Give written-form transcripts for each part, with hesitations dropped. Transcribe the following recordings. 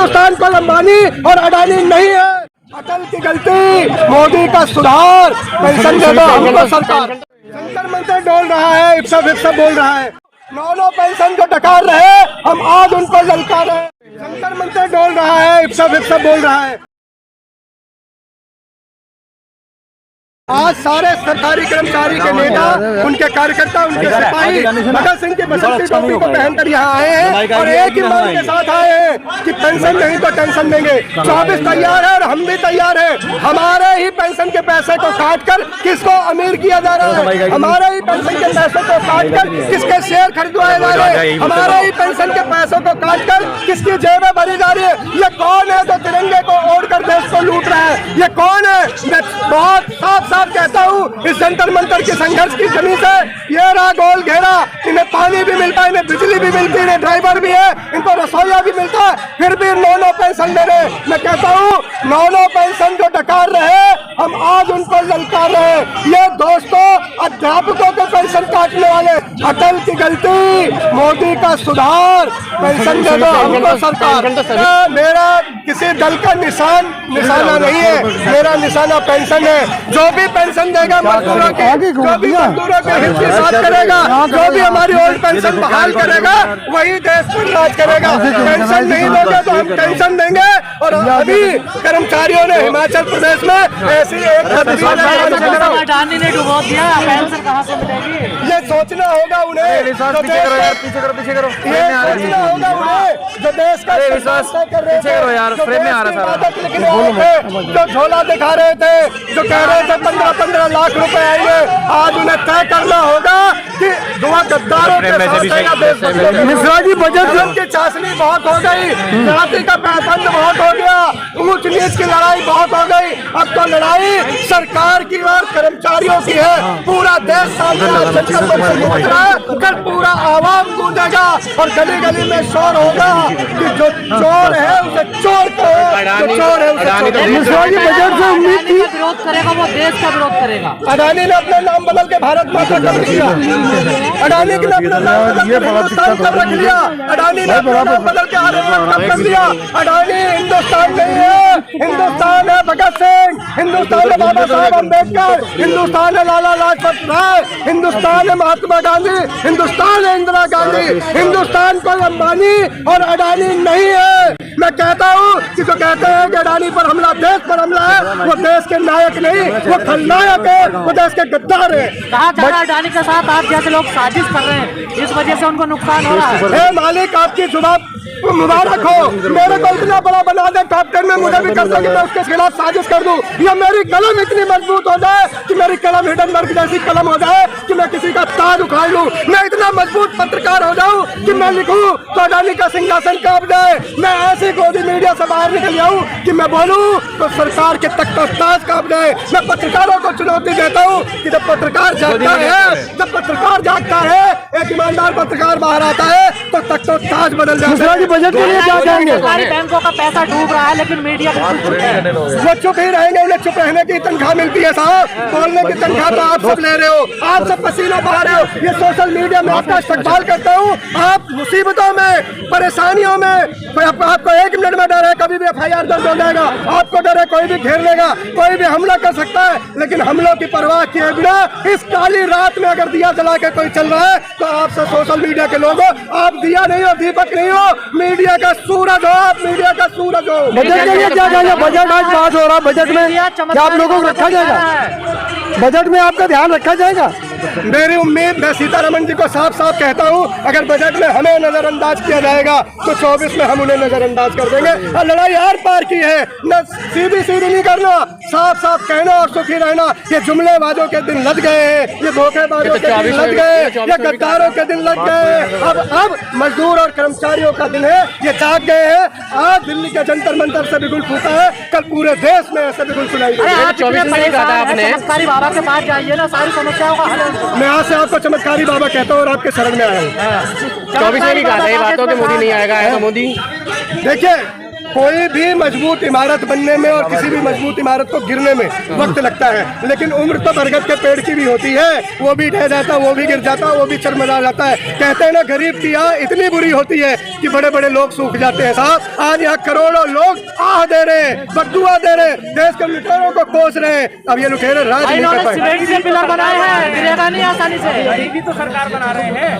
हिंदुस्तान को अंबानी और अडानी नहीं है। अटल की गलती, मोदी का सुधार, पेंशन दे दो हमको सरकार। जंतर मंतर डोल रहा है, इप्सा फिप्सा बोल रहा है, 9 पेंशन को डकार रहे, हम आज उनको ललकार रहे। जंतर मंतर डोल रहा है, इप्सा फिप्सा बोल रहा है। आज सारे सरकारी कर्मचारी के नेता, उनके कार्यकर्ता, उनके सिपाही भगत सिंह की बसंती टोपी को पहनकर यहाँ आए हैं और एक ही मांग के साथ आए हैं कि पेंशन नहीं तो टेंशन देंगे। 24 तैयार है और हम भी तैयार हैं। हमारे ही पेंशन के पैसे को काट कर किसको अमीर किया जा रहा है, हमारे ही पेंशन के पैसे को काट कर किसके शेयर खरीदवाए जा रहे हैं, हमारे ही पेंशन के पैसों को काट कर किसकी जेबें भरी जा रही है। ये कौन है जो तिरंगे को ओढ़कर देश को लूट रहा है? ये कौन है? मैं बहुत साफ कहता हूँ, इस जंतर मंतर की संघर्ष की जमीन से ये रहा गोल घेरा। इन्हें पानी भी मिलता है, इन्हें बिजली भी मिलती है, इन्हें ड्राइवर भी है, इनको रसोईया भी मिलता है, फिर भी 9 पेंशन दे रहे। मैं कहता हूँ 9 पेंशन जो डकार रहे, हम आज उनको ललकार रहे। ये दोस्तों अध्यापकों के पेंशन काटने वाले, अटल की गलती, मोदी का सुधार, पेंशन दे दो हमको सरकार। मेरा किसी दल का निशाना नहीं है, मेरा निशाना पेंशन है। जो भी पेंशन देगा मजदूरों के, जो भी मजदूरों के हित की बात करेगा, जो भी हमारी ओल्ड पेंशन बहाल करेगा, वही देश पर राज करेगा। पेंशन नहीं दोगे तो हम पेंशन देंगे। और अभी कर्मचारियों ने हिमाचल प्रदेश में ऐसी एक अडानी ने डुबो दिया, पेंशन कहाँ से मिलेगी? ये सोचना होगा उन्हें, ये सोचना होगा उन्हें जो देश का कर रहे थे, जो झोला दिखा रहे थे, जो कह रहे थे 15-15 लाख रुपए आएंगे, आज उन्हें तय करना होगा कि दुआ गद्दारों के साथ मिश्रा जी बजट की चाशनी बहुत हो गई, जाति का पैबंद बहुत हो गया, ऊंच नीच की लड़ाई बहुत हो गई। अब तो लड़ाई सरकार की और कर्मचारियों की है। पूरा देश कल पूरा आवाम गूंजेगा और गली गली में शोर होगा कि जो चोर है उसे चोर कहो, जो चोर है उसे मिश्रा जी बजट से उम्मीद थी विरोध करेगा, वो देश का विरोध करेगा। अडानी ने अपना नाम बदल के भारत माता कर दिया, अडानी ने अपना नाम बदल के हिंदुस्तान कर रख लिया, अडानी ने अपना नाम बदल के आर्यभट्ट कर दिया। अडानी हिंदुस्तान नहीं है, हिंदुस्तान है भगत सिंह, हिंदुस्तान है बाबा साहब अम्बेडकर, हिंदुस्तान है लाला लाजपत राय, हिंदुस्तान है महात्मा गांधी, हिंदुस्तान है इंदिरा गांधी। हिंदुस्तान कोई अंबानी और अडानी नहीं है। मैं कहता हूँ कि जो कहते हैं कि अडानी पर हमला देश पर हमला है, वो देश के नायक नहीं, वो खलनायक है, वो देश के गद्दार है। कहा जा रहा है अडानी के साथ आप जैसे लोग साजिश कर रहे हैं, इस वजह से उनको नुकसान हो रहा है। मालिक आपकी जुबान मुबारक हो, मेरे को इतना बड़ा बना दे टॉप 10 में, मुझे भी कर दे कि मैं उसके खिलाफ साजिश कर दूं, या मेरी कलम इतनी मजबूत हो जाए कि मेरी कलम हिडनबर्ग जैसी कलम हो जाए कि मैं किसी का ताज उखाड़ लूं, मैं इतना मजबूत पत्रकार हो जाऊं कि मैं लिखूं तो अडानी का सिंहासन कांप जाए। मैं ऐसी गोदी मीडिया से बाहर निकल जाऊं कि मैं बोलूं तो सरकार के तख्त ताज कांप जाए। मैं पत्रकारों को चुनौती देता हूं कि जब पत्रकार जागता है, जब पत्रकार जागता है, एक ईमानदार पत्रकार बाहर आता है तो तख्त ताज बदल जाता है। बजट के लिए क्या कहेंगे? सरकारी बैंकों का पैसा डूब रहा है लेकिन मीडिया वो चुप ही रहेंगे, उन्हें चुप रहने की तनख्वाह मिलती है साहब, बोलने की तनख्वाह तो आप सब ले रहे हो, आप सब पसीनों बहा रहे हो। ये सोशल मीडिया में आपका इस्तेमाल करता हूँ, आप मुसीबतों में, परेशानियों में, आपको 1 मिनट में डर है कभी भी FIR दर्ज हो जाएगा, आपको डर है कोई भी घेर लेगा, कोई भी हमला कर सकता है, लेकिन हमलों की परवाह किए बिना इस काली रात में अगर दिया जला के कोई चल रहा है तो आपसे सोशल मीडिया के लोगों, आप दिया नहीं हो, दीपक नहीं हो, मीडिया का सूरज हो, आप मीडिया का सूरज हो। बजट के लिए क्या कहेंगे? बजट आज पास हो रहा है, बजट में क्या आप लोगों को रखा जाएगा? बजट में आपका ध्यान रखा जाएगा? मेरी उम्मीद, मैं सीतारमण जी को साफ साफ कहता हूँ, अगर बजट में हमें नजरअंदाज किया जाएगा तो 24 में हम उन्हें नजरअंदाज कर देंगे। और लड़ाई आर पार की है, न सीधी नहीं करना, साफ साफ कहना और सुखी रहना। ये जुमलेबाजों के दिन लग गए हैं, ये धोखेबाजों के दिन लग गए, ये गद्दारों के दिन लग गए। अब मजदूर और कर्मचारियों का दिन है, ये जाग गए हैं। आज दिल्ली के जंतर मंतर से बिगुल फूटा है, कल पूरे देश में ऐसे बिगुल सुनाई देगा। चमत्कारी बाबा के पास जाइए ना, सारी समस्याओं का हल। मैं यहाँ से आपको चमत्कारी बाबा कहता हूँ और आपके शरण में आया हूँ। 24 में भी कहा था ये बातों के मोदी नहीं आएगा, है तो मोदी। देखिए कोई भी मजबूत इमारत बनने में और किसी भी मजबूत इमारत को गिरने में वक्त लगता है, लेकिन उम्र तो बरगद के पेड़ की भी होती है। वो भी ढह जाता, वो भी गिर जाता, वो भी चरमरा जाता है। कहते हैं ना, गरीब की आह इतनी बुरी होती है कि बड़े बड़े लोग सूख जाते हैं। साहब, आज यहाँ करोड़ों लोग आह दे रहे हैं, बददुआ दे रहे हैं, देश के लुटेरों को कोस रहे हैं। अब ये लुटेरे राज नहीं कर पाए। सीमेंट से पिलर बनाए हैं, गिरेगा नहीं आसानी से। गरीबी तो सरकार बना रहे हैं।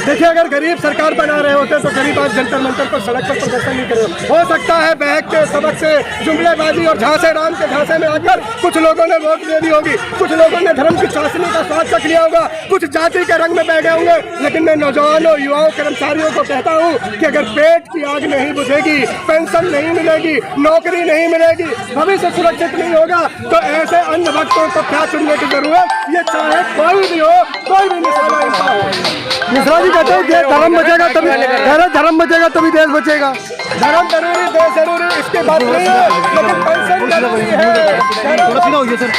देखिए, अगर गरीब सरकार बना रहे होते तो गरीब आज जंतर मंतर पर सड़क पर प्रदर्शन नहीं करे। हो सकता है बहक के सबक से, जुमलेबाजी और झांसे राम के झांसे में आकर कुछ लोगों ने वोट दे दी होगी, कुछ लोगों ने धर्म की चाशनी का स्वाद चख लिया होगा, कुछ जाति के रंग में बह गए होंगे। लेकिन मैं नौजवानों, युवाओं, कर्मचारियों को कहता हूँ कि अगर पेट की आग नहीं बुझेगी, पेंशन नहीं मिलेगी, नौकरी नहीं मिलेगी, भविष्य सुरक्षित नहीं होगा, तो ऐसे अन्य भक्तों को क्या चुनने की जरूरत, ये चाहे कोई भी हो, कोई भी निशाना इंसान हो। मिश्रा जी कहते हैं धर्म बचेगा तभी, धर्म बचेगा तभी देश बचेगा। धर्म जरूरी, देश जरूरी, इसके बात नहीं है, लेकिन पेंशन जरूरी है।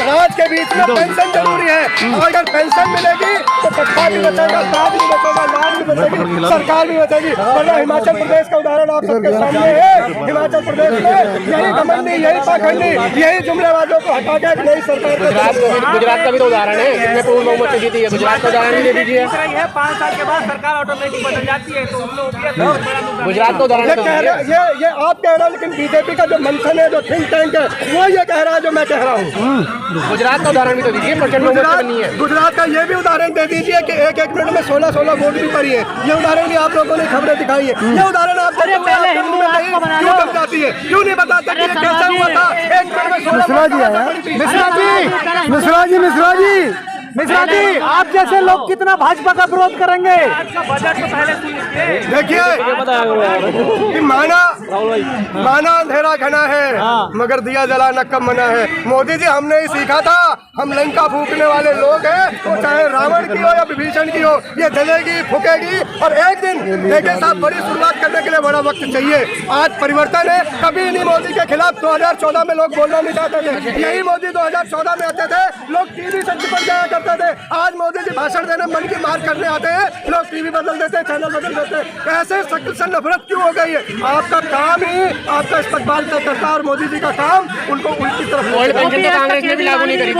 राज के बीच में पेंशन जरूरी है। अगर पेंशन मिलेगी तो पट्टा भी बचेगा, दाद भी बचेगा, लाद भी बचेगी, सरकार भी बचेगी। वरना हिमाचल प्रदेश का उदाहरण आप सबके सामने है। हिमाचल प्रदेश में यही घमंडी, यही पाखंडी, यही जुमलेबाजों को हटा के नई सरकार। गुजरात का भी तो उदाहरण है, जिसमें पूर्ण बहुमत से जीती है। गुजरात का उदाहरण ले दीजिए। 5 साल के बाद सरकार ऑटोमेटिक बदल जाती है, तो हम लोग गुजरात का उदाहरण ये आप कह रहे हैं, लेकिन बीजेपी का जो मंथन है, जो थिंक टैंक है, वो ये कह रहा है जो मैं कह रहा हूँ। गुजरात का उदाहरण भी तो दीजिए। गुजरात का ये भी उदाहरण दे दीजिए कि एक मिनट में 16 वोट भी पड़ी है। ये उदाहरण भी आप लोगों ने खबरें दिखाई है। ये उदाहरण आप क्यों बन जाती है, क्यों नहीं बताते कि कैसे हुआ था? एक मिनट में 16 मिश्रा जी, आप जैसे लोग कितना भाजपा का विरोध करेंगे? बजट तो पहले देखिए कि माना अंधेरा घना है, मगर दिया जलाना कम मना है। मोदी जी, हमने ही सीखा था, हम लंका फूकने वाले लोग हैं, तो चाहे रावण की हो या विभीषण की हो, ये जलेगी, फूकेगी। और एक दिन देखिए साहब, बड़ी शुरुआत करने के लिए बड़ा वक्त चाहिए। आज परिवर्तन है। कभी नहीं मोदी के खिलाफ 2014 में लोग बोलना नहीं चाहते थे। यही मोदी 2014 में आते थे, लोग टीवी से चिपक जाया करते थे। आज मोदी जी भाषण देने, मन की मार करने आते हैं, लोग टीवी बदल देते हैं, चैनल बदल देते हैं। ऐसे शक्ल से नफरत क्यों हो गई है? आपका काम ही आपका इस्तेमाल तय करता है, और मोदी जी का काम उनको उल्टी तरफ। कांग्रेस ने भी लागू नहीं करी थी।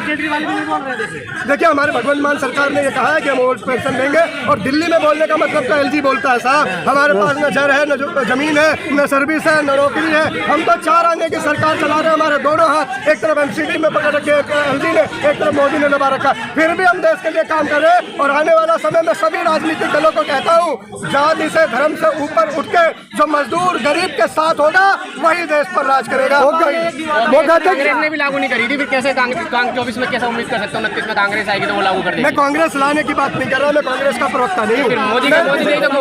केजरीवाल भी नहीं बोल रहे थे। देखिए, हमारे भगवंत मान सरकार ने ये कहा है कि हम ओल्ड पेंशन देंगे, और दिल्ली में बोलने का मतलब तो एलजी बोलता है। साहब, हमारे पास न घर है, न जमीन है, न सर्विस है, न नौकरी है। हम तो 4 आने की सरकार चला रहे हैं। हमारे दोनों हाथ एक तरफ एमसीडी में पकड़ रखे एलजी ने, एक तरफ मोदी ने दबा रखा। फिर भी हम देश के लिए काम कर रहे हैं। और आने वाला समय में सभी राजनीतिक दलों को कहता हूँ, जाति से, धर्म से ऊपर उठ के जो मजदूर गरीब के साथ होगा, वही देश पर राज करेगा। कांग्रेस ने भी लागू नहीं करी थी, फिर कैसे 24 में कैसे उम्मीद कर सकता हूँ 29 में कांग्रेस आएगी तो वो लागू कर देगी? मैं कांग्रेस लाने की बात नहीं कर रहा, मैं कांग्रेस का प्रवक्ता नहीं हूँ,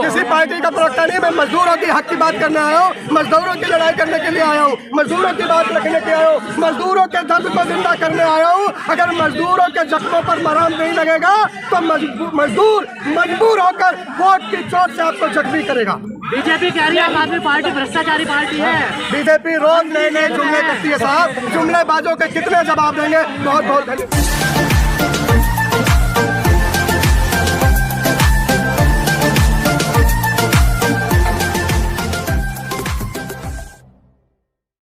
किसी पार्टी का प्रवक्ता नहीं। मैं मजदूरों की हक की बात करने आया हूँ, मजदूरों की लड़ाई करने के लिए आया हूँ, मजदूरों की बात रखने के आया हूँ, मजदूरों के दर्द को जिंदा करने आया हूँ। अगर मजदूरों के जख्मों पर मरहम नहीं लगेगा तो मजदूर मजबूर होकर वोट की चोट से आपको जख्मी करेगा। बीजेपी कह रही है आम आदमी पार्टी भ्रष्टाचारी पार्टी है। बीजेपी रोज नए नए जुमले करती है। साहब, जुमलेबाजों के कितने जवाब देंगे? बहुत बहुत धन्यवाद।